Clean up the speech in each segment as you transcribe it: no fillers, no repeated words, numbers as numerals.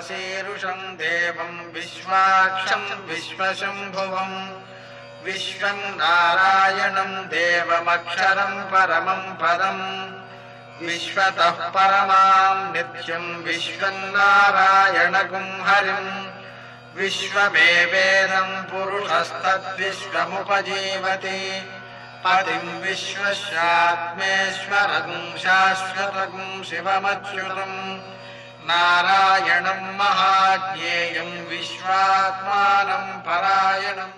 शीरुषं देवं विश्वाक्षं विश्वशम्भुवं विश्वं नारायणं देवमक्षरं परमं पदम् विश्वतः परमां नित्यं विश्वन्नारायणगुं हरिम् विश्वमेवेदं पुरुषस्तद्विश्वमुपजीवति पतिं विश्वस्यात्मेश्वरगुं शाश्वतगुं शिवमच्युतं नारायणं महाज्ञेयं विश्वात्मानं परायणम्।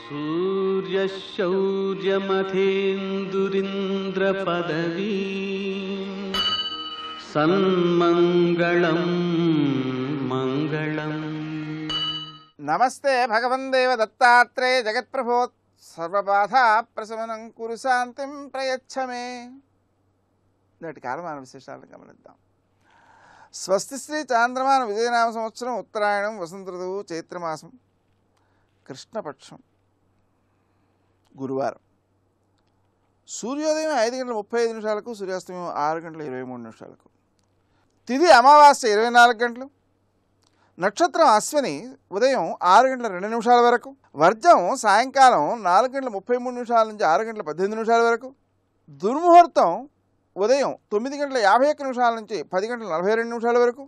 सूर्यशौर्यमथेन्दुरिन्द्रपदवी सन्मङ्गलं मङ्गलम्। नमस्ते भगवन्देव दत्तात्रेय जगत्प्रभो सर्वबाधा प्रशमनं कुरु शान्तिं प्रयच्छ मे। నేటి కాలమాన విశేషాలను గమనిద్దాం. స్వస్తి శ్రీ చాంద్రమాన విజయనామ సంవత్సరం ఉత్తరాయణం వసంత ఋతువు చైత్రమాసం కృష్ణపక్షం గురువారం. సూర్యోదయం 5:35 సూర్యాస్తమయం 6:23. తిథి అమావాస్య 24 గంటలు. నక్షత్రం అశ్విని ఉదయం 6:02 వరకు. వర్జం సాయంకాలం 4:33 నుంచి 6:18 వరకు. దుర్ముహూర్తం ఉదయం 9:51 నుంచి 10:42 వరకు.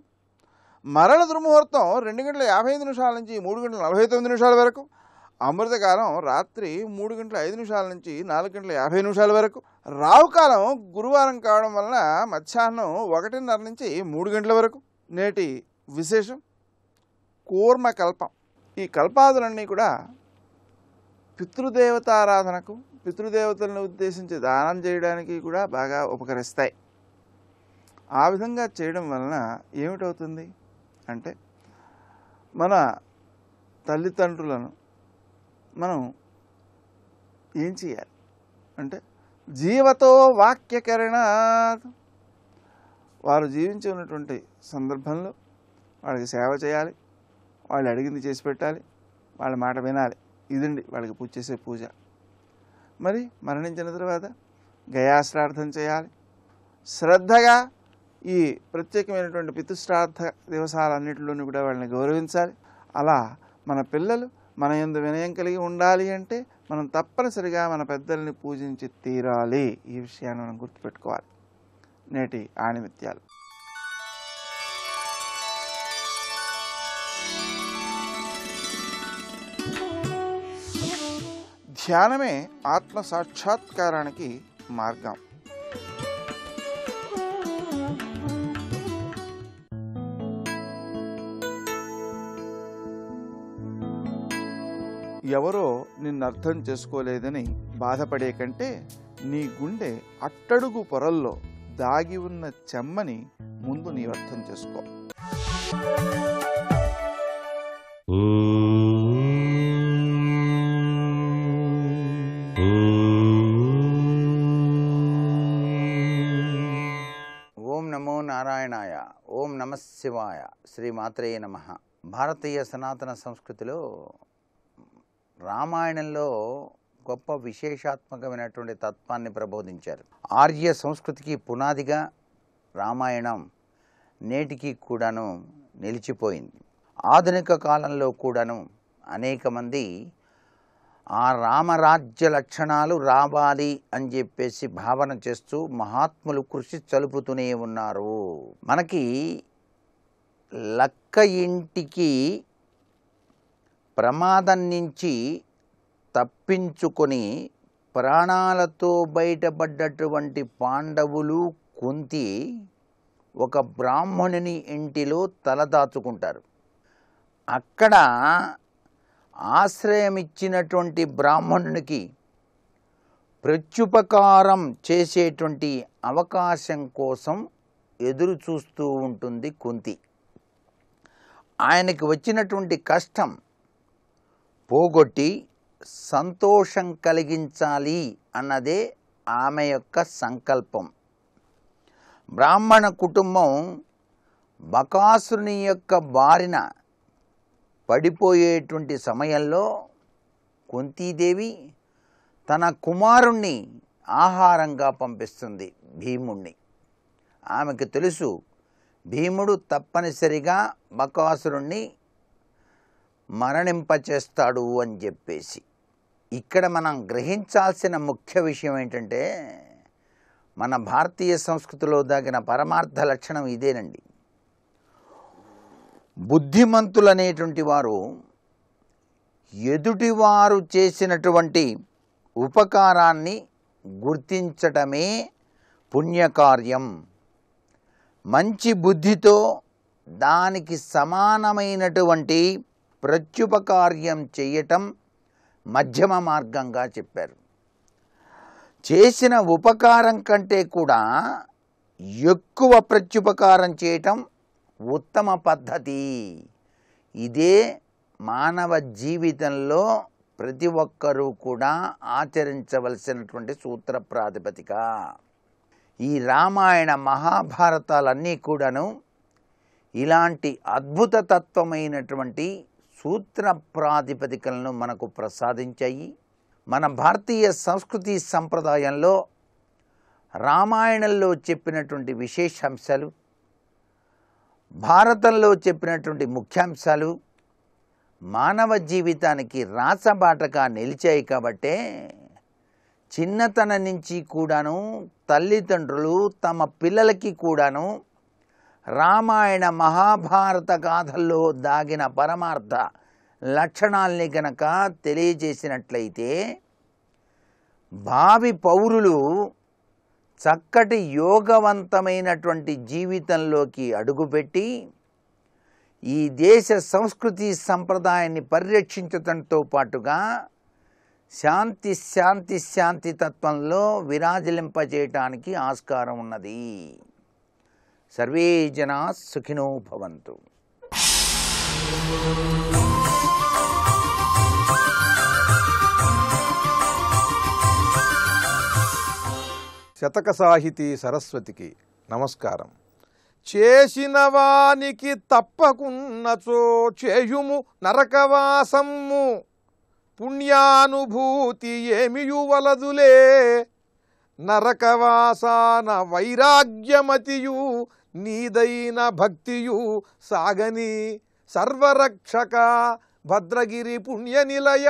మరల దుర్ముహూర్తం 2:55 నుంచి 3:49 వరకు. అమృతకాలం రాత్రి 3:05 నుంచి 4:50 వరకు. రావుకాలం గురువారం కావడం వలన మధ్యాహ్నం 1:30 నుంచి 3 గంటల వరకు. నేటి విశేషం కూర్మకల్పం. ఈ కల్పాదులన్నీ కూడా పితృదేవతారాధనకు, పితృదేవతలను ఉద్దేశించి దానం చేయడానికి కూడా బాగా ఉపకరిస్తాయి. ఆ విధంగా చేయడం వలన ఏమిటవుతుంది అంటే, మన తల్లిదండ్రులను మనం ఏం చేయాలి అంటే, జీవతో వాక్యకరణాత్, వారు జీవించి ఉన్నటువంటి సందర్భంలో వాళ్ళకి సేవ చేయాలి, వాళ్ళు అడిగింది చేసి పెట్టాలి, వాళ్ళ మాట వినాలి. ఇదండి వాళ్ళకి పూజ చేసే పూజ. మరి మరణించిన తర్వాత గయాశ్రార్థం చేయాలి. శ్రద్ధగా ఈ ప్రత్యేకమైనటువంటి పితృశ్రాద్ధ దివసాలన్నింటిలోనూ కూడా వాళ్ళని గౌరవించాలి. అలా మన పిల్లలు మన యందు వినయం కలిగి ఉండాలి అంటే మనం తప్పనిసరిగా మన పెద్దల్ని పూజించి తీరాలి. ఈ విషయాన్ని మనం గుర్తుపెట్టుకోవాలి. నేటి ఆణిమిత్యాలు. ధ్యానమే ఆత్మ సాక్షాత్కారానికి మార్గం. ఎవరో నిన్ను అర్థం చేసుకోలేదని బాధపడే కంటే నీ గుండె అట్టడుగు పొరల్లో దాగి ఉన్న చెమ్మని ముందు నీవు అర్థం చేసుకో. ఓం నమో నారాయణాయ. ఓం నమః శివాయ. శ్రీమాత్రే నమః. భారతీయ సనాతన సంస్కృతిలో రామాయణంలో గొప్ప విశేషాత్మకమైనటువంటి తత్వాన్ని ప్రబోధించారు. ఆర్య సంస్కృతికి పునాదిగా రామాయణం నేటికి కూడాను నిలిచిపోయింది. ఆధునిక కాలంలో కూడాను అనేక మంది ఆ రామరాజ్య లక్షణాలు రావాలి అని చెప్పేసి భావన చేస్తూ మహాత్ములు కృషి చలుపుతూనే ఉన్నారు. మనకి లక్క ఇంటికి ప్రమాదం నుంచి తప్పించుకొని ప్రాణాలతో బయటపడ్డటువంటి పాండవులు, కుంతి ఒక బ్రాహ్మణుని ఇంటిలో తలదాచుకుంటారు. అక్కడ ఆశ్రయమిచ్చినటువంటి బ్రాహ్మణునికి ప్రత్యుపకారం చేసేటువంటి అవకాశం కోసం ఎదురు చూస్తూ ఉంటుంది కుంతి. ఆయనకి వచ్చినటువంటి కష్టం పోగొట్టి సంతోషం కలిగించాలి అన్నదే ఆమె యొక్క సంకల్పం. బ్రాహ్మణ కుటుంబం బకాసురుని యొక్క బారిన పడిపోయేటువంటి సమయంలో కుంతీదేవి తన కుమారుణ్ణి ఆహారంగా పంపిస్తుంది భీముణ్ణి. ఆమెకు తెలుసు భీముడు తప్పనిసరిగా బకాసురుణ్ణి మరణింపచేస్తాడు అని చెప్పేసి. ఇక్కడ మనం గ్రహించాల్సిన ముఖ్య విషయం ఏంటంటే మన భారతీయ సంస్కృతిలో దాగిన పరమార్థ లక్షణం ఇదేనండి. బుద్ధిమంతులనేటువంటి వారు ఎదుటివారు చేసినటువంటి ఉపకారాన్ని గుర్తించటమే పుణ్యకార్యం. మంచి బుద్ధితో దానికి సమానమైనటువంటి ప్రత్యుపకార్యం చేయటం మధ్యమ మార్గంగా చెప్పారు. చేసిన ఉపకారం కంటే కూడా ఎక్కువ ప్రత్యుపకారం చేయటం ఉత్తమ పద్ధతి. ఇదే మానవ జీవితంలో ప్రతి ఒక్కరూ కూడా ఆచరించవలసినటువంటి సూత్ర ప్రాతిపదిక. ఈ రామాయణ మహాభారతాలన్నీ కూడాను ఇలాంటి అద్భుత తత్వమైనటువంటి సూత్ర ప్రాతిపదికలను మనకు ప్రసాదించాయి. మన భారతీయ సంస్కృతి సంప్రదాయంలో రామాయణంలో చెప్పినటువంటి విశేషాంశాలు, భారతంలో చెప్పినటువంటి ముఖ్యాంశాలు మానవ జీవితానికి రాచబాటగా నిలిచాయి. కాబట్టే చిన్నతనం నుంచి కూడాను తల్లిదండ్రులు తమ పిల్లలకి కూడాను రామాయణ మహాభారత గాథల్లో దాగిన పరమార్థ లక్షణాల్ని గనక తెలియజేసినట్లయితే భావి పౌరులు చక్కటి యోగవంతమైనటువంటి జీవితంలోకి అడుగుపెట్టి ఈ దేశ సంస్కృతి సంప్రదాయాన్ని పరిరక్షించడంతో పాటుగా శాంతి తత్వంలో విరాజిలింపజేయటానికి ఆస్కారం ఉన్నది. సర్వే జనా సుఖినో భవంతు. శతక సాహితీ సరస్వతికి నమస్కారం. చేసిన వానికి తప్పకున్నచో చేయుము నరకవాసమ్ము, పుణ్యానుభూతి ఏమియు వలదులే, నరకవాసాన వైరాగ్యమతియు నీదైన భక్తియు సాగని, సర్వరక్షక భద్రగిరి పుణ్యనిలయ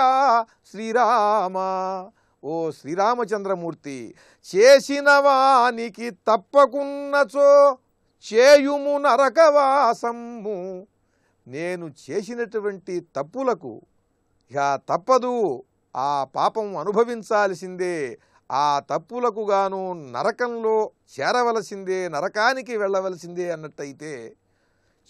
శ్రీరామ. ఓ శ్రీరామచంద్రమూర్తి, చేసిన వానికి తప్పకున్నచో చేయుము నరకవాసమ్ము. నేను చేసినటువంటి తప్పులకు ఇక తప్పదు, ఆ పాపం అనుభవించాల్సిందే, ఆ తప్పులకు గాను నరకంలో చేరవలసిందే, నరకానికి వెళ్ళవలసిందే అన్నట్టయితే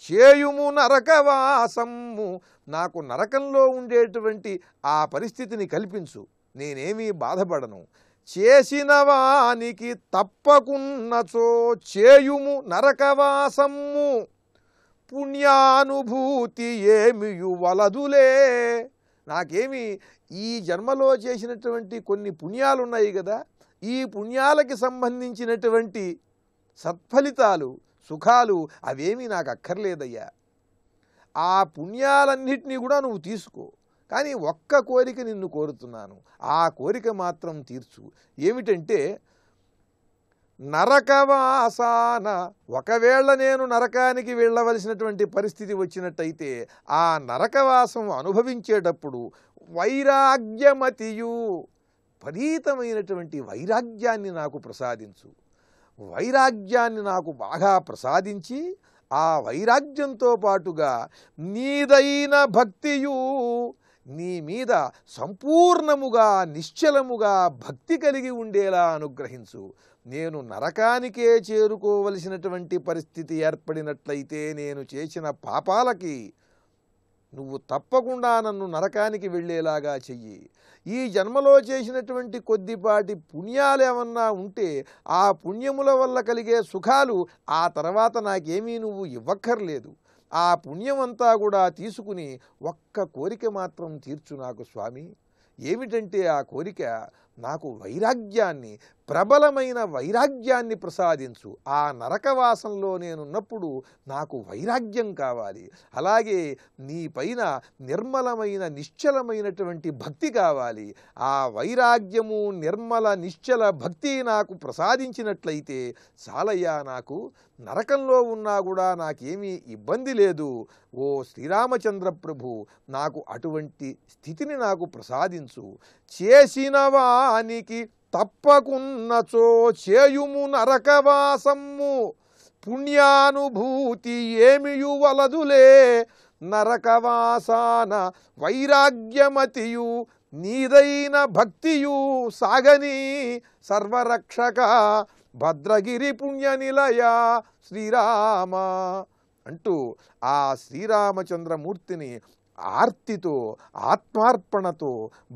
చేయుము నరకవాసమ్ము, నాకు నరకంలో ఉండేటువంటి ఆ పరిస్థితిని కల్పించు, నేనేమీ బాధపడను. చేసిన వానికి తప్పకున్నచో చేయుము నరకవాసమ్ము, పుణ్యానుభూతి ఏమియు వలదులే. నాకేమి ఈ జన్మలో చేసినటువంటి కొన్ని పుణ్యాలున్నాయి కదా, ఈ పుణ్యాలకి సంబంధించినటువంటి సత్ఫలితాలు సుఖాలు అవేమీ నాకు అక్కర్లేదయ్యా. ఆ పుణ్యాలన్నిటినీ కూడా నువ్వు తీసుకో, కానీ ఒక్క కోరిక నిన్ను కోరుతున్నాను, ఆ కోరిక మాత్రం తీర్చు. ఏమిటంటే నరకవాసాన, ఒకవేళ నేను నరకానికి వెళ్ళవలసినటువంటి పరిస్థితి వచ్చినట్టయితే ఆ నరకవాసం అనుభవించేటప్పుడు వైరాగ్యమతియు, విపరీతమైనటువంటి వైరాగ్యాన్ని నాకు ప్రసాదించు. వైరాగ్యాన్ని నాకు బాగా ప్రసాదించి ఆ వైరాగ్యంతో పాటుగా నీదైన భక్తియు, నీ మీద సంపూర్ణముగా నిశ్చలముగా భక్తి కలిగి ఉండేలా అనుగ్రహించు. నేను నరకానికే చేరుకోవలసినటువంటి పరిస్థితి ఏర్పడినట్లయితే నేను చేసిన పాపాలకి నువ్వు తప్పకుండా నన్ను నరకానికి వెళ్ళేలాగా చెయ్యి. ఈ జన్మలో చేసినటువంటి కొద్దిపాటి పుణ్యాలేమన్నా ఉంటే ఆ పుణ్యముల వల్ల కలిగే సుఖాలు ఆ తర్వాత నాకేమీ నువ్వు ఇవ్వక్కర్లేదు. ఆ పుణ్యమంతా కూడా తీసుకుని ఒక్క కోరిక మాత్రం తీర్చు నాకు స్వామి. ఏమిటంటే ఆ కోరిక నాకు వైరాగ్యాన్ని, ప్రబలమైన వైరాగ్యాన్ని ప్రసాదించు. ఆ నరకవాసంలో నేనున్నప్పుడు నాకు వైరాగ్యం కావాలి. అలాగే నీ పైన నిర్మలమైన నిశ్చలమైనటువంటి భక్తి కావాలి. ఆ వైరాగ్యము నిర్మల నిశ్చల భక్తి నాకు ప్రసాదించినట్లయితే చాలయ్యా, నాకు నరకంలో ఉన్నా కూడా నాకేమీ ఇబ్బంది లేదు. ఓ శ్రీరామచంద్ర ప్రభు, నాకు అటువంటి స్థితిని నాకు ప్రసాదించు. చేసిన వానికి తప్పకున్నచో చేయుము నరకవాసమ్ము, పుణ్యానుభూతి ఏమియు వలదులే. నరకవాసాన వైరాగ్యమతియు నీదైన భక్తియు సాగని, సర్వరక్షక భద్రగిరి పుణ్యనిలయ శ్రీరామ అంటూ ఆ శ్రీరామచంద్రమూర్తిని ఆర్తితో ఆత్మార్పణతో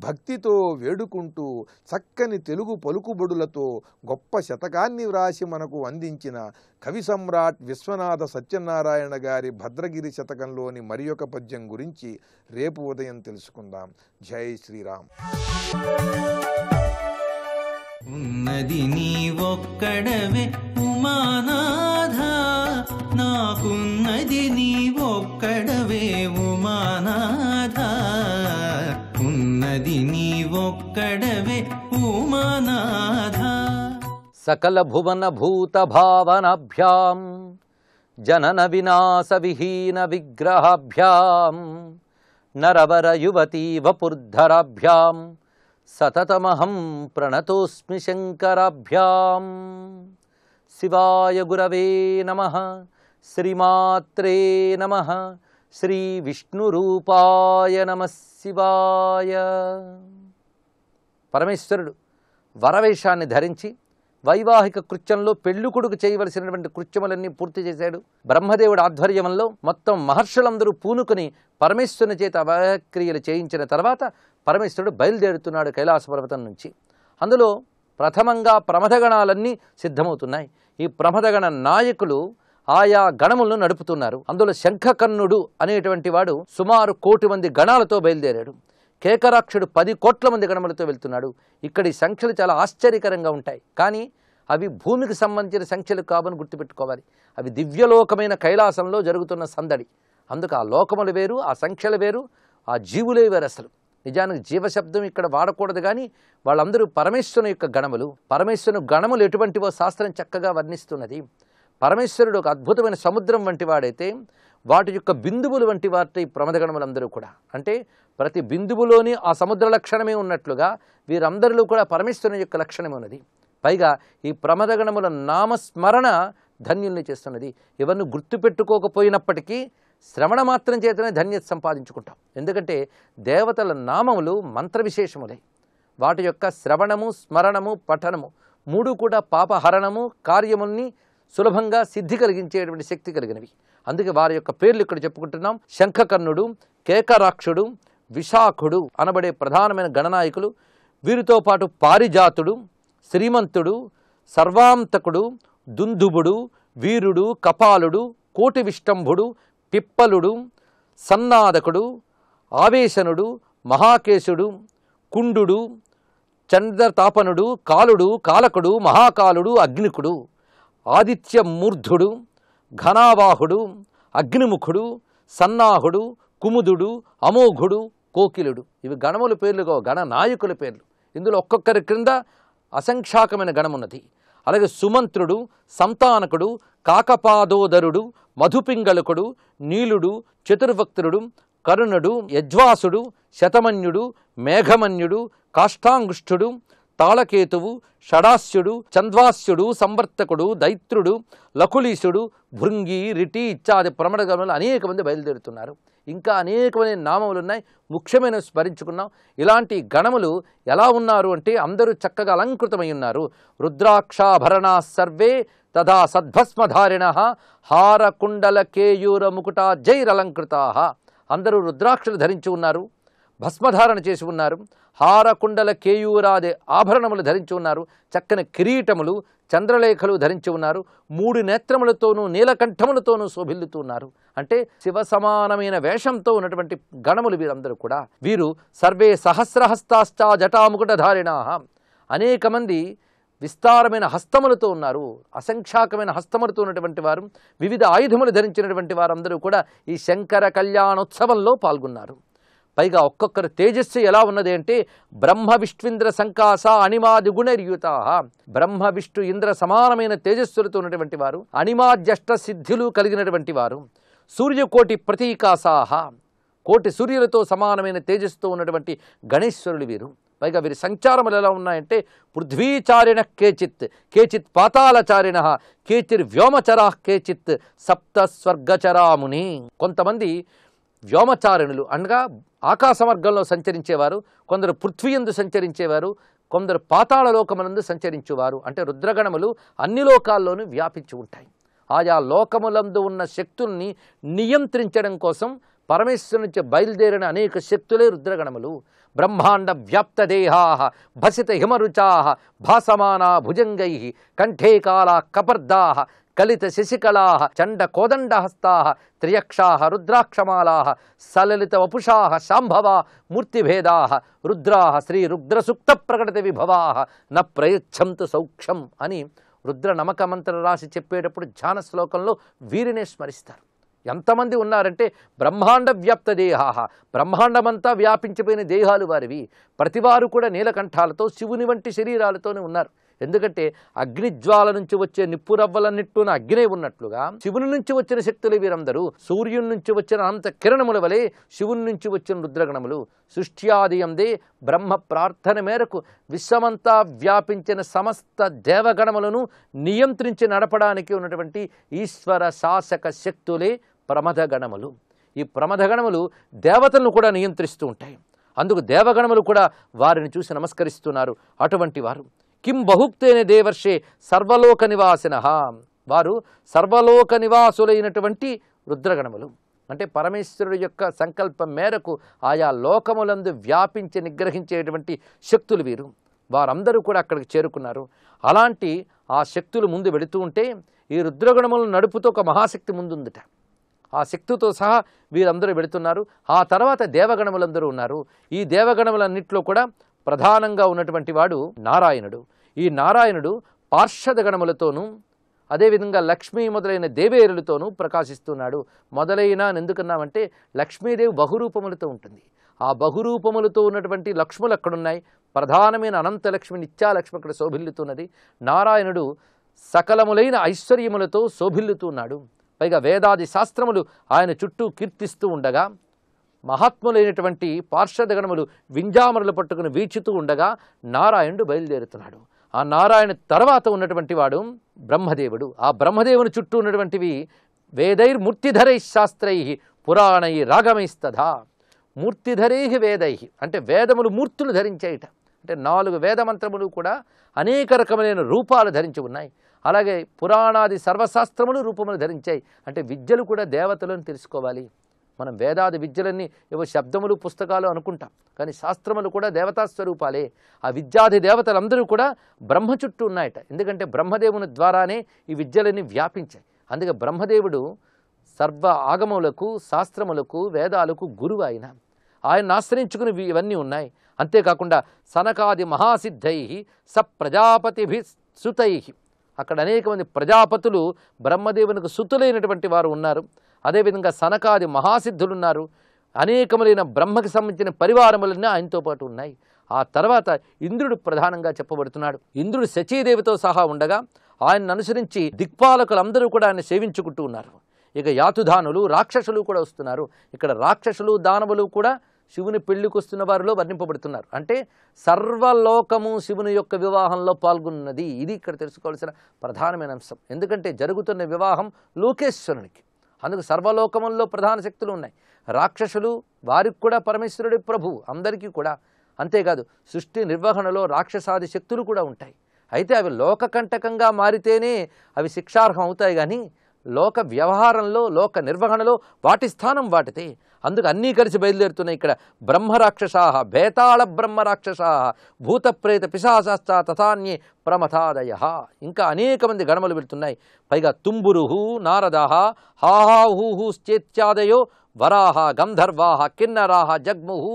భక్తితో వేడుకుంటూ చక్కని తెలుగు పలుకుబడులతో గొప్ప శతకాన్ని వ్రాసి మనకు అందించిన కవి సమ్రాట్ విశ్వనాథ సత్యనారాయణ గారి భద్రగిరి శతకంలోని మరి ఒక పద్యం గురించి రేపు ఉదయం తెలుసుకుందాం. జై శ్రీరామ్. ఉన్నది నీవొక్కడవే ఉమానాథ, నాకున్నది నీవొక్కడవే ఉమానాథ. ఉన్నది నీవొక్కడవే ఉమానాథ. సకల భువన భూత భావనాభ్యాం జనన వినాశ విహీన విగ్రహాభ్యాం నరవర యువతీ వపుర్ధరాభ్యాం సతతమహం ప్రణతోస్మి శంకరాభ్యాం. శివాయ గురవే నమః. శ్రీమాత్రే నమః. శ్రీ విష్ణురూపాయ నమః శివాయ. పరమేశ్వరుడు వరవేషాన్ని ధరించి వైవాహిక కృత్యంలో పెళ్ళికొడుకు చేయవలసినటువంటి కృత్యములన్నీ పూర్తి చేశాడు. బ్రహ్మదేవుడి ఆధ్వర్యంలో మొత్తం మహర్షులందరూ పూనుకుని పరమేశ్వరుని చేత అవక్రియలు చేయించిన తర్వాత పరమేశ్వరుడు బయలుదేరుతున్నాడు కైలాస పర్వతం నుంచి. అందులో ప్రథమంగా ప్రమథగణాలన్నీ సిద్ధమవుతున్నాయి. ఈ ప్రమథగణ నాయకులు ఆయా గణములను నడుపుతున్నారు. అందులో శంఖకర్ణుడు అనేటువంటి వాడు సుమారు 1,000,000 మంది గణాలతో బయలుదేరాడు. కేకరాక్షుడు 10 కోట్ల మంది గణములతో వెళ్తున్నాడు. ఇక్కడి సంఖ్యలు చాలా ఆశ్చర్యకరంగా ఉంటాయి, కానీ అవి భూమికి సంబంధించిన సంఖ్యలు కావని గుర్తుపెట్టుకోవాలి. అవి దివ్యలోకమైన కైలాసంలో జరుగుతున్న సందడి. అందుకు ఆ లోకములు వేరు, ఆ సంఖ్యలు వేరు, ఆ జీవులే వేరు. అసలు నిజానికి జీవశబ్దం ఇక్కడ వాడకూడదు, కానీ వాళ్ళందరూ పరమేశ్వరుని యొక్క గణములు. పరమేశ్వరుని గణములు ఎటువంటివో శాస్త్రం చక్కగా వర్ణిస్తున్నది. పరమేశ్వరుడు ఒక అద్భుతమైన సముద్రం వంటి వాడైతే వాటి యొక్క బిందువులు వంటి వాటి ప్రమథగణములందరూ కూడా, అంటే ప్రతి బిందువులోని ఆ సముద్ర లక్షణమే ఉన్నట్లుగా వీరందరిలో కూడా పరమేశ్వరుని యొక్క లక్షణమే ఉన్నది. పైగా ఈ ప్రమథగణముల నామస్మరణ ధన్యుల్ని చేస్తున్నది. ఇవన్నీ గుర్తుపెట్టుకోకపోయినప్పటికీ శ్రవణ మాత్రం చేతనే ధన్యత సంపాదించుకుంటాం. ఎందుకంటే దేవతల నామములు మంత్ర విశేషములే. వాటి యొక్క శ్రవణము, స్మరణము, పఠనము 3 కూడా పాపహరణము, కార్యముల్ని సులభంగా సిద్ధి కలిగించేటువంటి శక్తి కలిగినవి. అందుకే వారి యొక్క పేర్లు ఇక్కడ చెప్పుకుంటున్నాం. శంఖకర్ణుడు, కేకరాక్షుడు, విశాఖుడు అనబడే ప్రధానమైన గణనాయకులు. వీరితో పాటు పారిజాతుడు, శ్రీమంతుడు, సర్వాంతకుడు, దుందుబుడు, వీరుడు, కపాలుడు, కోటి విష్టంభుడు, పిప్పలుడు, సన్నాదకుడు, ఆవేశనుడు, మహాకేశుడు, కుండుడు, చంద్రతాపనుడు, కాలుడు, కాలకుడు, మహాకాలుడు, అగ్నికుడు, ఆదిత్యమూర్ధుడు, ఘనావాహుడు, అగ్నిముఖుడు, సన్నాహుడు, కుముదుడు, అమోఘుడు, కోకిలుడు. ఇవి గణముల పేర్లుగా గణనాయకుల పేర్లు. ఇందులో ఒక్కొక్కరి క్రింద అసంఖ్యాకమైన గణమున్నది. అలాగే సుమంత్రుడు, సంతానకుడు, కాకపాదోదరుడు, మధుపింగళకుడు, నీలుడు, చతుర్వక్త్రుడు, కరుణుడు, యజ్వాసుడు, శతమన్యుడు, మేఘమన్యుడు, కాష్టాంగుష్ఠుడు, తాళకేతువు, షడాస్యుడు, చంద్వాస్యుడు, సంవర్తకుడు, దైత్రుడు, లకులీసుడు, భృంగి, రిటి ఇత్యాది ప్రమథగణములు అనేక మంది బయలుదేరుతున్నారు. ఇంకా అనేకమైన నామములు ఉన్నాయి, ముఖ్యమైన స్మరించుకున్నాం. ఇలాంటి గణములు ఎలా ఉన్నారు అంటే అందరూ చక్కగా అలంకృతమై ఉన్నారు. రుద్రాక్షాభరణా సర్వే తథా సద్భస్మధారిణ హారకుండల కేయూర ముకుటా జైరలంకృతా. అందరూ రుద్రాక్షలు ధరించి ఉన్నారు, భస్మధారణ చేసి ఉన్నారు, హారకుండల కేయూరాది ఆభరణములు ధరించి ఉన్నారు, చక్కని కిరీటములు, చంద్రలేఖలు ధరించి ఉన్నారు, 3 నేత్రములతోనూ నీలకంఠములతోనూ శోభిల్లుతూ ఉన్నారు. అంటే శివ సమానమైన వేషంతో ఉన్నటువంటి గణములు వీరందరూ కూడా. వీరు సర్వే సహస్రహస్తాశ్చ జటాముకుటధారిణా. అనేక మంది విస్తారమైన హస్తములతో ఉన్నారు, అసంఖ్యాకమైన హస్తములతో ఉన్నటువంటి వారు, వివిధ ఆయుధములు ధరించినటువంటి వారందరూ కూడా ఈ శంకర కళ్యాణోత్సవంలో పాల్గొన్నారు. పైగా ఒక్కొక్కరు తేజస్సు ఎలా ఉన్నది అంటే బ్రహ్మ విష్ణుంద్ర సంకాస అణిమాది గుణర్యుతా, బ్రహ్మ విష్ణు ఇంద్ర సమానమైన తేజస్సులతో ఉన్నటువంటి వారు, అణిమాద్యష్ట సిద్ధులు కలిగినటువంటి వారు, సూర్యకోటి ప్రతీకాసాహ, కోటి సూర్యులతో సమానమైన తేజస్సుతో ఉన్నటువంటి గణేశ్వరులు వీరు. పైగా వీరి సంచారములు ఎలా ఉన్నాయంటే పృథ్వీచారిణ కేచిత్, కేచిత్ పాతాళచారిణ, కేచిర్ వ్యోమచరా, కేచిత్ సప్త స్వర్గచరాముని. కొంతమంది వ్యోమచారిణులు అనగా ఆకాశ మార్గంలో సంచరించేవారు, కొందరు పృథ్వీ యందు సంచరించేవారు, కొందరు పాతాళ లోకములందు సంచరించేవారు. అంటే రుద్రగణములు అన్ని లోకాల్లోనూ వ్యాపించి ఉంటాయి. ఆయా లోకములందు ఉన్న శక్తుల్ని నియంత్రించడం కోసం పరమేశ్వరు నుంచి బయలుదేరిన అనేక శక్తులే రుద్రగణములు. బ్రహ్మాండ వ్యాప్త దేహా భసిత హిమరుచా భాసమానా భుజంగై కంఠే కాళా కపర్దా కలిత శశికళా చండ కోదండహస్తా త్రియక్షా రుద్రాక్షమాలా సలలిత వపుషా శాంభవా మూర్తిభేదా రుద్రా శ్రీ రుద్రసూక్త ప్రకటన విభవా న ప్రయచ్చంతు సౌఖ్యం అని రుద్ర నమక మంత్ర రాసి చెప్పేటప్పుడు ధ్యాన శ్లోకంలో వీరినే స్మరిస్తారు. ఎంతమంది ఉన్నారంటే బ్రహ్మాండ వ్యాప్త దేహా, బ్రహ్మాండమంతా వ్యాపించిపోయిన దేహాలు వారివి. ప్రతివారు కూడా నీలకంఠాలతో శివుని వంటి శరీరాలతోనే ఉన్నారు. ఎందుకంటే అగ్నిజ్వాల నుంచి వచ్చే నిప్పురవ్వలన్నిట్టున అగ్నే ఉన్నట్లుగా శివుని నుంచి వచ్చిన శక్తులు వీరందరూ. సూర్యుని నుంచి వచ్చిన అనంత కిరణముల వలె శివుని నుంచి వచ్చిన రుద్రగణములు. సృష్ట్యాదియందే బ్రహ్మ ప్రార్థన మేరకు విశ్వమంతా వ్యాపించిన సమస్త దేవగణములను నియంత్రించి నడపడానికి ఉన్నటువంటి ఈశ్వర శాసక శక్తులే ప్రమథగణములు. ఈ ప్రమథగణములు దేవతలను కూడా నియంత్రిస్తూ ఉంటాయి. అందుకు దేవగణములు కూడా వారిని చూసి నమస్కరిస్తున్నారు. అటువంటి వారు కిం బహుక్తేన దేవర్షే సర్వలోక నివాసిన, వారు సర్వలోక నివాసులైనటువంటి రుద్రగణములు. అంటే పరమేశ్వరుడు యొక్క సంకల్పం మేరకు ఆయా లోకములందు వ్యాపించి నిగ్రహించేటువంటి శక్తులు వీరు. వారందరూ కూడా అక్కడికి చేరుకున్నారు. అలాంటి ఆ శక్తులు ముందు వెళుతూ ఉంటే ఈ రుద్రగణములను నడుపుతూ ఒక మహాశక్తి ముందుందట. ఆ శక్తితో సహా వీరందరూ వెళుతున్నారు. ఆ తర్వాత దేవగణములందరూ ఉన్నారు. ఈ దేవగణములన్నింటిలో కూడా ప్రధానంగా ఉన్నటువంటి వాడు నారాయణుడు. ఈ నారాయణుడు పార్షద గణములతోనూ అదేవిధంగా లక్ష్మీ మొదలైన దేవేరులతోనూ ప్రకాశిస్తున్నాడు. మొదలైన ఎందుకన్నామంటే లక్ష్మీదేవి బహురూపములతో ఉంటుంది. ఆ బహురూపములతో ఉన్నటువంటి లక్ష్ములు అక్కడున్నాయి. ప్రధానమైన అనంతలక్ష్మి నిత్యాలక్ష్మి అక్కడ శోభిల్లుతున్నది. నారాయణుడు సకలములైన ఐశ్వర్యములతో శోభిల్లుతున్నాడు. పైగా వేదాది శాస్త్రములు ఆయన చుట్టూ కీర్తిస్తూ ఉండగా మహాత్ములైనటువంటి పార్షదగణములు వింజామరులు పట్టుకుని వీచుతూ ఉండగా నారాయణుడు బయలుదేరుతున్నాడు. ఆ నారాయణ తర్వాత ఉన్నటువంటి వాడు బ్రహ్మదేవుడు. ఆ బ్రహ్మదేవుని చుట్టూ ఉన్నటువంటివి వేదైర్మూర్తిధరై శాస్త్రై పురాణై రాగమైస్తథా. మూర్తిధరై వేదై అంటే వేదములు మూర్తులు ధరించేయట. అంటే 4 వేదమంత్రములు కూడా అనేక రకమైన రూపాలు ధరించి ఉన్నాయి. అలాగే పురాణాది సర్వశాస్త్రములు రూపములు ధరించాయి. అంటే విద్యలు కూడా దేవతలను తెలుసుకోవాలి. మనం వేదాది విద్యలన్నీ ఏవో శబ్దములు పుస్తకాలు అనుకుంటాం, కానీ శాస్త్రములు కూడా దేవతా స్వరూపాలే. ఆ విద్యాది దేవతలందరూ కూడా బ్రహ్మ చుట్టూ ఉన్నాయట. ఎందుకంటే బ్రహ్మదేవుని ద్వారానే ఈ విద్యలన్నీ వ్యాపించాయి. అందుకే బ్రహ్మదేవుడు సర్వ ఆగములకు శాస్త్రములకు వేదాలకు గురువు. ఆయన ఆశ్రయించుకుని ఇవన్నీ ఉన్నాయి. అంతేకాకుండా సనకాది మహాసిద్ధై స ప్రజాపతిభి సుతై, అక్కడ అనేక మంది ప్రజాపతులు బ్రహ్మదేవునికి సుతులైనటువంటి వారు ఉన్నారు. అదేవిధంగా సనకాది మహాసిద్ధులు ఉన్నారు. అనేకములైన బ్రహ్మకి సంబంధించిన పరివారములన్నీ ఆయనతో పాటు ఉన్నాయి. ఆ తర్వాత ఇంద్రుడు ప్రధానంగా చెప్పబడుతున్నాడు. ఇంద్రుడు శచీదేవితో సహా ఉండగా ఆయన్ని అనుసరించి దిక్పాలకులందరూ కూడా ఆయన సేవించుకుంటూ ఉన్నారు. ఇక యాతుధానులు రాక్షసులు కూడా వస్తున్నారు. ఇక్కడ రాక్షసులు దానవులు కూడా శివుని పెళ్లికి వస్తున్న వారిలో వర్ణింపబడుతున్నారు. అంటే సర్వలోకము శివుని యొక్క వివాహంలో పాల్గొన్నది. ఇది ఇక్కడ తెలుసుకోవాల్సిన ప్రధానమైన అంశం. ఎందుకంటే జరుగుతున్న వివాహం లోకేశ్వరునికి. అందుకు సర్వలోకముల్లో ప్రధాన శక్తులు ఉన్నాయి. రాక్షసులు వారికి కూడా పరమేశ్వరుడి ప్రభువు అందరికీ కూడా. అంతేకాదు సృష్టి నిర్వహణలో రాక్షసాది శక్తులు కూడా ఉంటాయి. అయితే అవి లోకకంటకంగా మారితేనే అవి శిక్షార్హం అవుతాయి. కానీ లోక వ్యవహారంలో లోక నిర్వహణలో వాటి స్థానం వాటితే. అందుకు అన్నీ కలిసి బయలుదేరుతున్నాయి. ఇక్కడ బ్రహ్మరాక్షసా భేతాళ బ్రహ్మరాక్షసా భూతప్రేత పిశాశాస్త తథాన్యే ప్రమథాదయ, ఇంకా అనేక మంది గణములు వెళ్తున్నాయి. పైగా తుంబురుహు నారదాహ హాహాహూహుశ్చేత్యాదయో వరాహ గంధర్వాహ కిన్నరాహ జగ్ముహు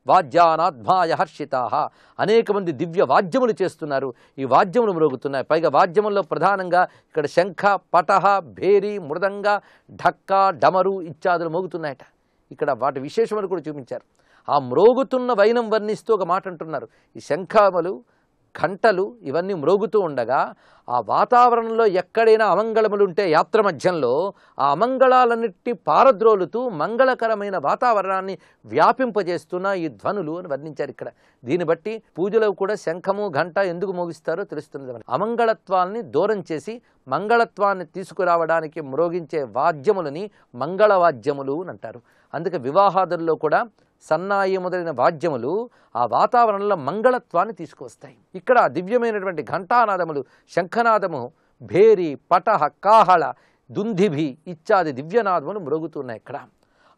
వాద్యానాద్భాయ హర్షితాః. అనేక మంది దివ్య వాద్యములు చేస్తున్నారు, ఈ వాద్యములు మ్రోగుతున్నాయి. పైగా వాద్యముల్లో ప్రధానంగా ఇక్కడ శంఖ, పటహ, భేరి, మృదంగ, ఢక్క, డమరు ఇత్యాదులు మోగుతున్నాయట. ఇక్కడ వాటి విశేషములు కూడా చూపించారు. ఆ మ్రోగుతున్న వైనం వర్ణిస్తూ ఒక మాట అంటున్నారు. ఈ శంఖములు, ఘంటలు ఇవన్నీ మ్రోగుతూ ఉండగా ఆ వాతావరణంలో ఎక్కడైనా అమంగళములు ఉంటే యాత్ర మధ్యంలో ఆ అమంగళాలన్నిటినీ పారద్రోలుతూ మంగళకరమైన వాతావరణాన్ని వ్యాపింపజేస్తున్న ఈ ధ్వనులు అని వర్ణించారు ఇక్కడ. దీన్ని బట్టి పూజలో కూడా శంఖము, ఘంట ఎందుకు మోగిస్తారో తెలుస్తున్నది. అమంగళత్వాన్ని దూరం చేసి మంగళత్వాన్ని తీసుకురావడానికి మ్రోగించే వాద్యములని మంగళవాద్యములు అని అంటారు. అందుకే వివాహాదుల్లో కూడా సన్నాయి మొదలైన వాద్యములు ఆ వాతావరణంలో మంగళత్వాన్ని తీసుకువస్తాయి. ఇక్కడ దివ్యమైనటువంటి ఘంటానాదములు, శంఖనాదము, భేరి, పటహ, కాహళ, దుందిభి ఇత్యాది దివ్యనాదములు మ్రోగుతున్నాయి ఇక్కడ.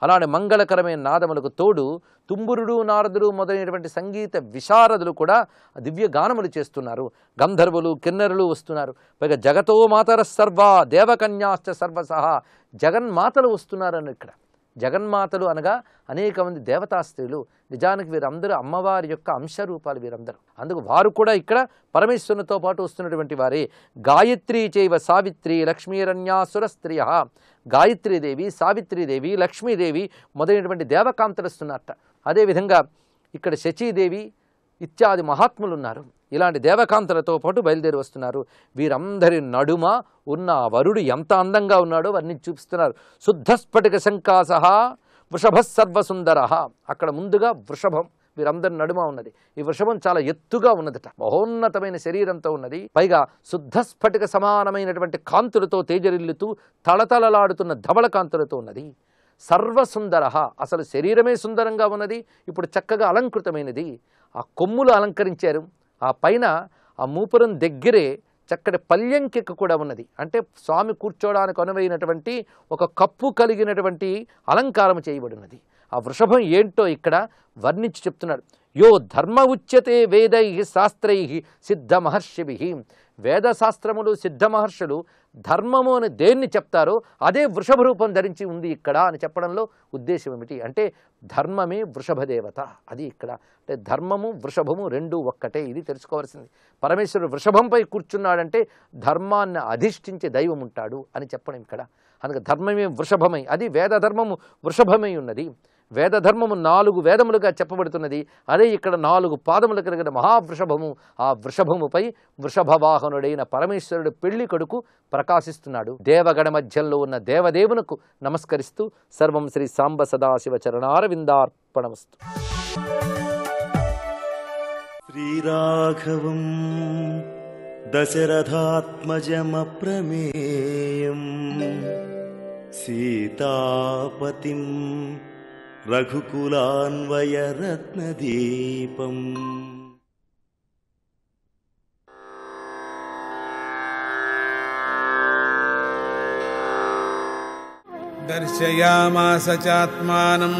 అలానే మంగళకరమైన నాదములకు తోడు తుంబురుడు, నారదుడు మొదలైనటువంటి సంగీత విశారదులు కూడా దివ్య గానములు చేస్తున్నారు. గంధర్వులు, కిన్నరులు వస్తున్నారు. పైగా జగతో మాతర సర్వ దేవకన్యాశ్చ సర్వసహ, జగన్మాతలు వస్తున్నారని ఇక్కడ. జగన్మాతలు అనగా అనేక మంది దేవతా స్త్రీలు. నిజానికి వీరందరూ అమ్మవారి యొక్క అంశరూపాలు వీరందరూ. అందుకు వారు కూడా ఇక్కడ పరమేశ్వరునితో పాటు వస్తున్నటువంటి వారే. గాయత్రీ చైవ సావిత్రి లక్ష్మీరణ్యాసుర స్త్రియ. గాయత్రీదేవి, సావిత్రీదేవి, లక్ష్మీదేవి మొదలైనటువంటి దేవకాంతలు వస్తున్నట్ట. అదేవిధంగా ఇక్కడ శచీదేవి ఇత్యాది మహాత్ములు ఉన్నారు. ఇలాంటి దేవకాంతలతో పాటు బయలుదేరి వస్తున్నారు. వీరందరి నడుమ ఉన్న వరుడు ఎంత అందంగా ఉన్నాడో వర్ణించి చూపిస్తున్నారు. శుద్ధస్ఫటిక శంకాసహ వృషభ సర్వసుందర. అక్కడ ముందుగా వృషభం వీరందరి నడుమ ఉన్నది. ఈ వృషభం చాలా ఎత్తుగా ఉన్నదట, మహోన్నతమైన శరీరంతో ఉన్నది. పైగా శుద్ధస్ఫటిక సమానమైనటువంటి కాంతులతో తేజరిల్లుతూ తళతళలాడుతున్న ధవళ కాంతులతో ఉన్నది. సర్వసుందర, అసలు శరీరమే సుందరంగా ఉన్నది, ఇప్పుడు చక్కగా అలంకృతమైనది. ఆ కొమ్ములు అలంకరించారు. ఆ పైన ఆ మూపురం దగ్గరే చక్కటి పల్యంకిక కూడా ఉన్నది. అంటే స్వామి కూర్చోడానికి అనువైనటువంటి ఒక కప్పు కలిగినటువంటి అలంకారం చేయబడినది. ఆ వృషభం ఏంటో ఇక్కడ వర్ణించి చెప్తున్నాడు. యో ధర్మ ఉచ్యతే వేదై శాస్త్రై సిద్ధ మహర్షిభి. వేదశాస్త్రములు, సిద్ధ మహర్షులు ధర్మము అని దేన్ని చెప్తారో అదే వృషభ రూపం ధరించి ఉంది ఇక్కడ అని చెప్పడంలో ఉద్దేశం ఏమిటి అంటే ధర్మమే వృషభదేవత. అది ఇక్కడ అంటే ధర్మము వృషభము రెండూ ఒక్కటే. ఇది తెలుసుకోవాల్సింది. పరమేశ్వరుడు వృషభంపై కూర్చున్నాడంటే ధర్మాన్ని అధిష్ఠించే దైవం ఉంటాడు అని చెప్పడం ఇక్కడ. అందుకే ధర్మమే వృషభమై, అది వేదధర్మము వృషభమై ఉన్నది. వేదధర్మము 4 వేదములుగా చెప్పబడుతున్నది. అదే ఇక్కడ 4 పాదములు కలిగిన మహావృషభము. ఆ వృషభముపై వృషభవాహనుడైన పరమేశ్వరుడు పెళ్లి కొడుకు ప్రకాశిస్తున్నాడు. దేవగణ మధ్యంలో ఉన్న దేవదేవునకు నమస్కరిస్తూ సర్వం శ్రీ సాంబ సదాశివ చరణారవిందార్పణమస్తు. శ్రీరాఘవం దశరథాత్మజమప్రమేయం సీతాపతిం రఘుకులాన్వయరత్నదీపం. దర్శయామాస చాత్మానం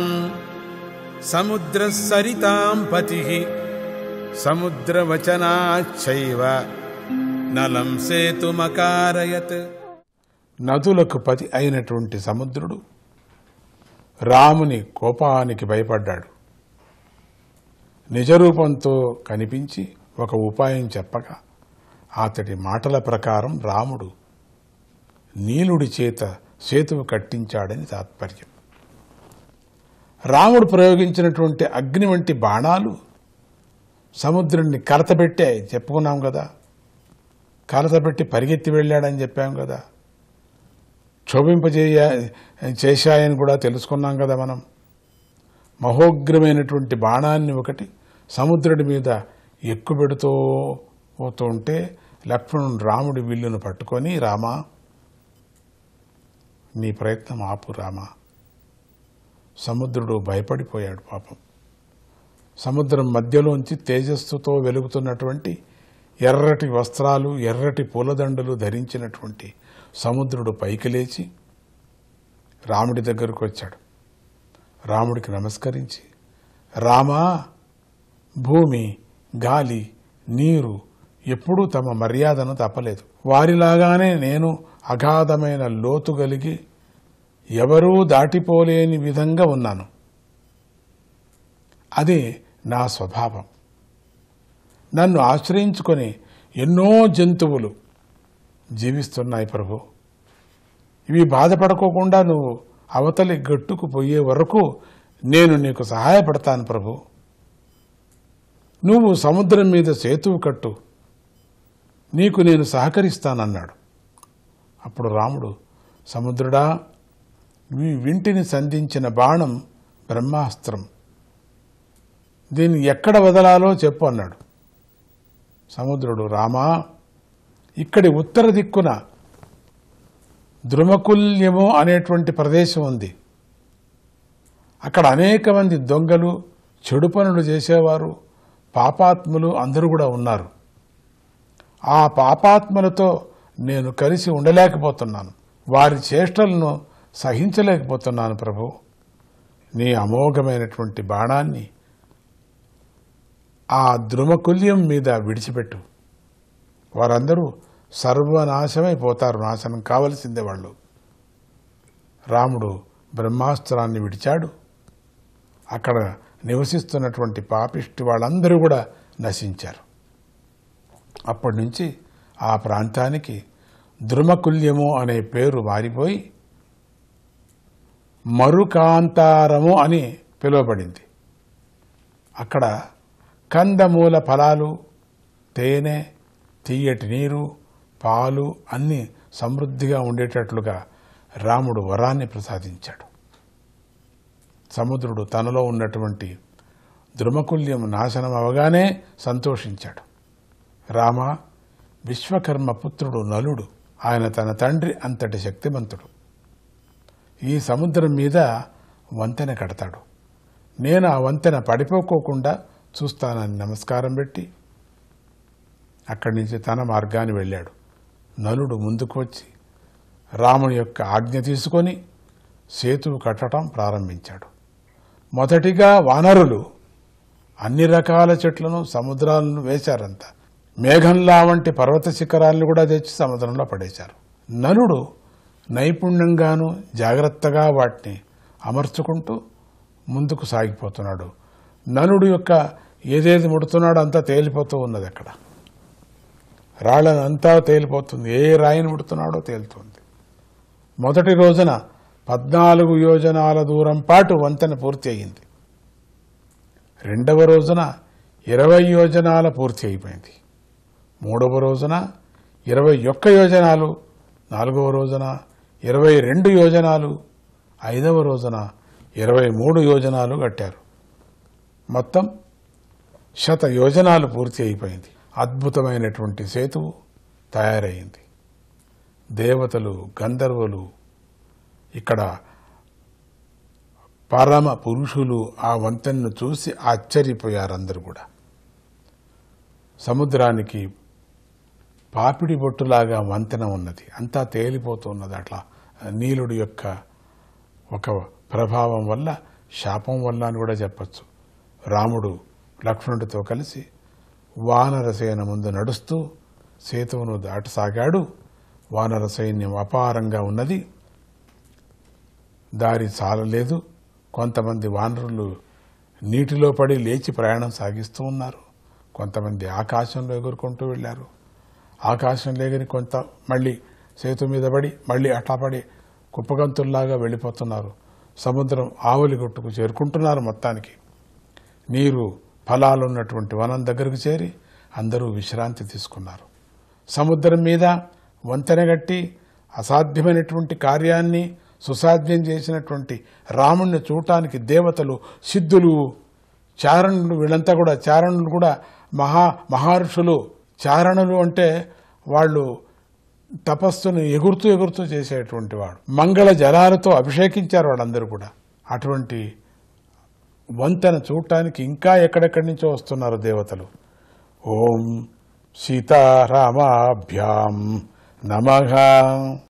సముద్రసరితాం పతిః సముద్రవచనాచ్చైవ నలం సేతుమకారయత్. నదులకు పతి అయినటువంటి సముద్రుడు రాముని కోపానికి భయపడ్డాడు. నిజరూపంతో కనిపించి ఒక ఉపాయం చెప్పగా అతడి మాటల ప్రకారం రాముడు నీలుడి చేత సేతువు కట్టించాడని తాత్పర్యం. రాముడు ప్రయోగించినటువంటి అగ్ని వంటి బాణాలు సముద్రుడిని కలతపెట్టాయి చెప్పుకున్నాం కదా. కలతపెట్టి పరిగెత్తి వెళ్ళాడని చెప్పాం కదా. చేశాయని కూడా తెలుసుకున్నాం కదా మనం. మహోగ్రమైనటువంటి బాణాన్ని ఒకటి సముద్రుడి మీద ఎక్కుపెడుతూ పోతుంటే లక్ష్మణుడు రాముడి విల్లును పట్టుకొని, రామా నీ ప్రయత్నం ఆపు రామా. సముద్రుడు భయపడిపోయాడు పాపం. సముద్రం మధ్యలోంచి తేజస్సుతో వెలుగుతున్నటువంటి ఎర్రటి వస్త్రాలు, ఎర్రటి పూలదండలు ధరించినటువంటి సముద్రుడు పైకి లేచి రాముడి దగ్గరకు వచ్చాడు. రాముడికి నమస్కరించి, రామా, భూమి, గాలి, నీరు ఎప్పుడూ తమ మర్యాదను తప్పలేదు. వారిలాగానే నేను అగాధమైన లోతు కలిగి ఎవరూ దాటిపోలేని విధంగా ఉన్నాను. అది నా స్వభావం. నన్ను ఆశ్రయించుకొని ఎన్నో జంతువులు జీవిస్తున్నాయి ప్రభు. ఇవి బాధపడుకోకుండా నువ్వు అవతలి గట్టుకు పోయే వరకు నేను నీకు సహాయపడతాను ప్రభు. నువ్వు సముద్రం మీద సేతువు కట్టు, నీకు నేను సహకరిస్తానన్నాడు. అప్పుడు రాముడు, సముద్రుడా, మీ వింటిని సంధించిన బాణం బ్రహ్మాస్త్రం, దీన్ని ఎక్కడ వదలాలో చెప్పు అన్నాడు. సముద్రుడు, రామా, ఇక్కడి ఉత్తర దిక్కున ద్రుమకుల్యము అనేటువంటి ప్రదేశం ఉంది. అక్కడ అనేక మంది దొంగలు, చెడు పనులు చేసేవారు, పాపాత్ములు అందరూ కూడా ఉన్నారు. ఆ పాపాత్ములతో నేను కలిసి ఉండలేకపోతున్నాను, వారి చేష్టలను సహించలేకపోతున్నాను ప్రభు. నీ అమోఘమైనటువంటి బాణాన్ని ఆ ద్రుమకుల్యం మీద విడిచిపెట్టు, వారందరూ సర్వనాశమైపోతారు, నాశనం కావలసిందే వాళ్ళు. రాముడు బ్రహ్మాస్త్రాన్ని విడిచాడు. అక్కడ నివసిస్తున్నటువంటి పాపిష్టి వాళ్ళందరూ కూడా నశించారు. అప్పటి నుంచి ఆ ప్రాంతానికి ద్రుమకుల్యము అనే పేరు మారిపోయి మరుకాంతారము అని పిలువబడింది. అక్కడ కందమూల ఫలాలు, తేనె, తీయటి నీరు, పాలు అన్నీ సమృద్ధిగా ఉండేటట్లుగా రాముడు వరాన్ని ప్రసాదించాడు. సముద్రుడు తనలో ఉన్నటువంటి ద్రుమకుల్యం నాశనం అవగానే సంతోషించాడు. రామ, విశ్వకర్మ పుత్రుడు నలుడు, ఆయన తన తండ్రి అంతటి శక్తిమంతుడు. ఈ సముద్రం మీద వంతెన కడతాడు, నేను ఆ వంతెన పడిపోకోకుండా చూస్తానని నమస్కారం పెట్టి అక్కడి నుంచి తన మార్గాన్ని వెళ్ళాడు. నలుడు ముందుకు వచ్చి రాముని యొక్క ఆజ్ఞ తీసుకొని సేతువు కట్టడం ప్రారంభించాడు. మొదటిగా వానరులు అన్ని రకాల చెట్లను, సముద్రాలను వేశారంతా. మేఘంలా వంటి పర్వత శిఖరాలను కూడా తెచ్చి సముద్రంలో పడేశారు. నలుడు నైపుణ్యంగాను జాగ్రత్తగా వాటిని అమర్చుకుంటూ ముందుకు సాగిపోతున్నాడు. నలుడు యొక్క ఏదేది ముడుతున్నాడో అంతా తేలిపోతూ ఉన్నది. అక్కడ రాళ్ళనంతా తేలిపోతుంది, ఏ రాయిని ముడుతున్నాడో తేలుతుంది. మొదటి రోజున 14 యోజనాల దూరం పాటు వంతెన పూర్తి అయింది. రెండవ రోజున 20 యోజనాల పూర్తి అయిపోయింది. మూడవ రోజున 21 యోజనాలు, నాలుగవ రోజున 22 యోజనాలు, ఐదవ రోజున 23 యోజనాలు కట్టారు. మొత్తం 100 యోజనాలు పూర్తి అయిపోయింది. అద్భుతమైనటువంటి సేతువు తయారైంది. దేవతలు, గంధర్వులు, ఇక్కడ పరమ పురుషులు ఆ వంతెనను చూసి ఆశ్చర్యపోయారు. అందరూ కూడా సముద్రానికి పాపిడి బొట్టులాగా వంతెన ఉన్నది, అంతా తేలిపోతున్నది. అట్లా నీలుడి యొక్క ఒక ప్రభావం వల్ల, శాపం వల్ల అని కూడా చెప్పచ్చు. రాముడు లక్ష్మణుడితో కలిసి వానర సేన ముందు నడుస్తూ సేతువును దాటసాగాడు. వానర సైన్యం అపారంగా ఉన్నది, దారి చాలలేదు. కొంతమంది వానరులు నీటిలో పడి లేచి ప్రయాణం సాగిస్తూ ఉన్నారు, కొంతమంది ఆకాశంలో ఎగురుకుంటూ వెళ్ళారు. ఆకాశంలో ఎగిరి కొంత మళ్ళీ సేతు మీద పడి మళ్ళీ అట్లా పడి కుప్పగంతుల్లాగా వెళ్ళిపోతున్నారు. సముద్రం ఆవులి గొట్టుకు చేరుకుంటున్నారు. మొత్తానికి నీరు, ఫలాలున్నటువంటి వనం దగ్గరకు చేరి అందరూ విశ్రాంతి తీసుకున్నారు. సముద్రం మీద వంతెన గట్టి అసాధ్యమైనటువంటి కార్యాన్ని సుసాధ్యం చేసినటువంటి రాముణ్ణి చూడటానికి దేవతలు, సిద్ధులు, చారణులు, వీళ్ళంతా కూడా చారణులు కూడా మహర్షులు. చారణులు అంటే వాళ్ళు తపస్సును ఎగురుతూ ఎగురుతూ చేసేటువంటి వాడు. మంగళ జలాలతో అభిషేకించారు వాళ్ళందరూ కూడా. అటువంటి వంతెన చూడటానికి ఇంకా ఎక్కడెక్కడి నుంచో వస్తున్నారు దేవతలు. ఓం సీతారామాభ్యాం నమః.